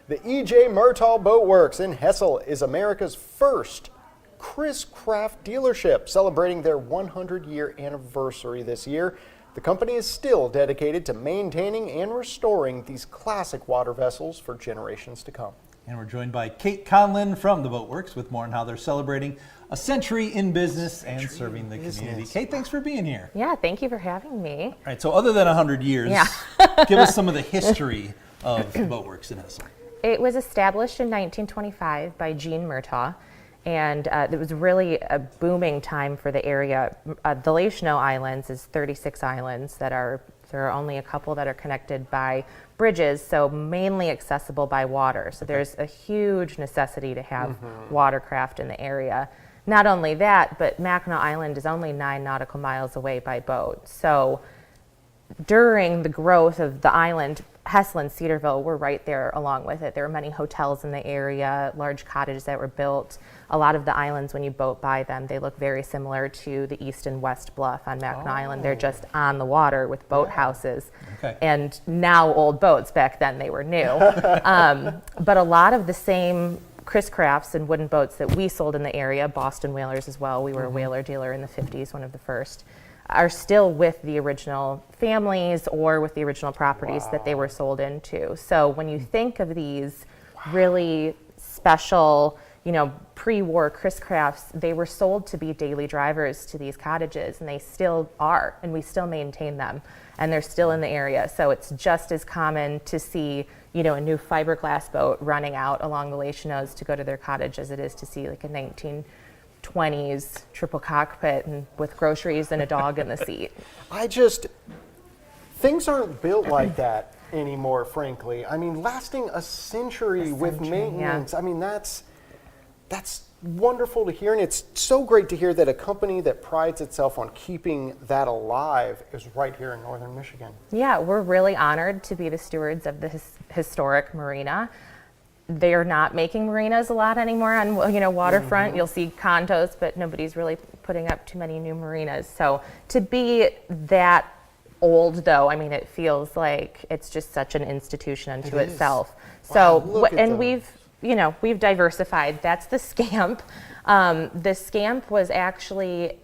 The E.J. Mertaugh Boat Works in Hessel is America's first Chris Craft dealership, celebrating their 100-year anniversary this year. The company is still dedicated to maintaining and restoring these classic water vessels for generations to come. And we're joined by Kate Conlon from the Boat Works with more on how they're celebrating a century in business and serving the community. Kate, thanks for being here. Yeah, thank you for having me. All right, so other than 100 years, give us some of the history of Boat Works in Hessel. It was established in 1925 by Gene Mertaugh, and it was really a booming time for the area. The Lachino Islands is 36 islands that there are only a couple that are connected by bridges, so mainly accessible by water. So there's a huge necessity to have watercraft in the area. Not only that, but Mackinac Island is only 9 nautical miles away by boat. So during the growth of the island, Hessel and Cedarville were right there along with it. There were many hotels in the area, large cottages that were built. A lot of the islands, when you boat by them, they look very similar to the East and West Bluff on Mackinac Island. They're just on the water with boat houses. And now old boats. Back then they were new. But a lot of the same Chris Crafts and wooden boats that we sold in the area, Boston whalers as well, we were a whaler dealer in the 50s, one of the first, are still with the original families or with the original properties that they were sold into. So when you think of these really special, pre-war Chris Crafts, they were sold to be daily drivers to these cottages, and they still are, and we still maintain them, and they're still in the area. So it's just as common to see, a new fiberglass boat running out along the Lachinos to go to their cottage as it is to see like a 1920s triple cockpit and with groceries and a dog in the seat. Things aren't built like that anymore, frankly. I mean, lasting a century with maintenance. Yeah. I mean, that's wonderful to hear, and it's so great to hear that a company that prides itself on keeping that alive is right here in northern Michigan. Yeah, we're really honored to be the stewards of the historic marina. They're not making marinas a lot anymore on waterfront. You'll see condos, but nobody's really putting up too many new marinas. So to be that old, though, I mean, it feels like it's just such an institution unto itself. So, and we've diversified. That's the Scamp. The Scamp was actually,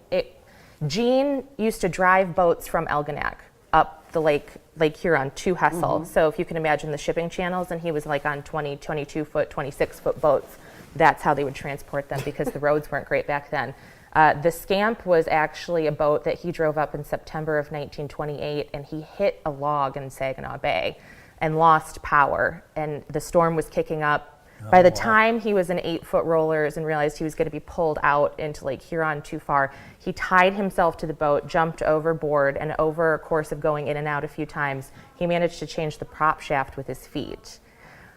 Gene used to drive boats from Elginak up the Lake Huron to Hessel. So if you can imagine the shipping channels, and he was like on 20, 22 foot, 26 foot boats. That's how they would transport them because the roads weren't great back then. The Scamp was actually a boat that he drove up in September of 1928, and he hit a log in Saginaw Bay and lost power, and the storm was kicking up. By the time he was in 8-foot rollers and realized he was going to be pulled out into Lake Huron too far, he tied himself to the boat, jumped overboard, and over a course of going in and out a few times, he managed to change the prop shaft with his feet.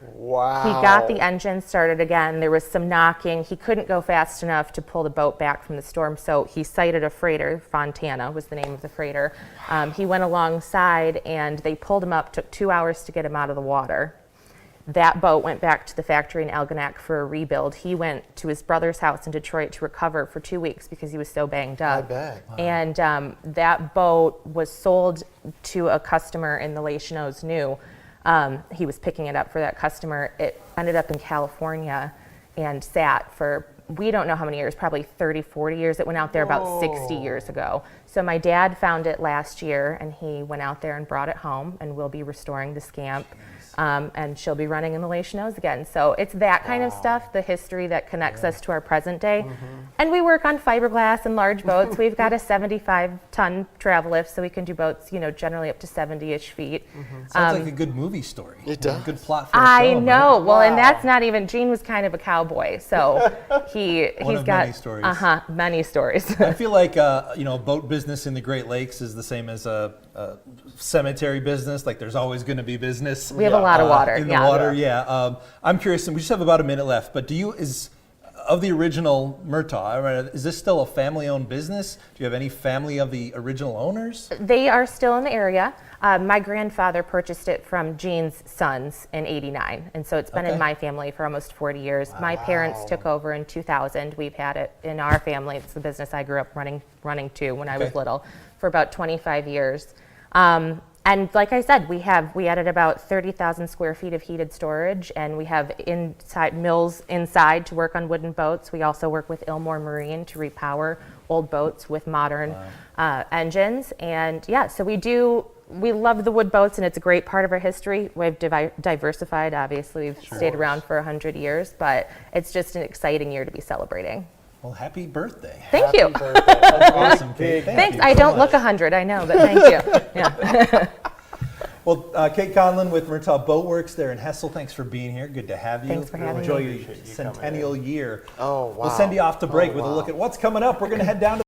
Wow. He got the engine started again. There was some knocking. He couldn't go fast enough to pull the boat back from the storm, so he sighted a freighter. Fontana was the name of the freighter. He went alongside, and they pulled him up. Took 2 hours to get him out of the water. That boat went back to the factory in Elginak for a rebuild. He went to his brother's house in Detroit to recover for 2 weeks because he was so banged up. I bet. Wow. And that boat was sold to a customer in the Lachinos knew. He was picking it up for that customer. It ended up in California and sat for, we don't know how many years, probably 30, 40 years. It went out there about 60 years ago. So my dad found it last year, and he went out there and brought it home, and we'll be restoring the Scamp. And she'll be running in the Lachinos again. So it's that kind of stuff, the history that connects us to our present day. And we work on fiberglass and large boats. We've got a 75-ton travel lift, so we can do boats, generally up to 70-ish feet. Sounds like a good movie story. It does. A good plot for a film, know. Right? Well, and that's not even, Gene was kind of a cowboy, so he's got many stories. Many stories. I feel like boat business in the Great Lakes is the same as a cemetery business. Like there's always going to be business. We have a lot of water. In the water, yeah. I'm curious, and we just have about a minute left, but of the original Mertaugh, is this still a family-owned business? Do you have any family of the original owners? They are still in the area. My grandfather purchased it from Gene's sons in '89, and so it's been in my family for almost 40 years. My parents took over in 2000. We've had it in our family. It's the business I grew up running too when I was little, for about 25 years. And like I said, we added about 30,000 square feet of heated storage, and we have inside mills inside to work on wooden boats. We also work with Ilmore Marine to repower old boats with modern engines. And yeah, so we love the wood boats, and it's a great part of our history. We've diversified, obviously. We've stayed around for 100 years, but it's just an exciting year to be celebrating. Well, happy birthday. Thank you. That's Awesome, Kate. Thanks. you I so don't much. look 100, I know, but thank you. Yeah. Well, Kate Conlon with Mertaugh Boat Works there in Hessel. Thanks for being here. Good to have you. Thanks for having Enjoy me. your centennial year. Oh, wow. We'll send you off to break Oh, with a wow. look at what's coming up. We're going to head down to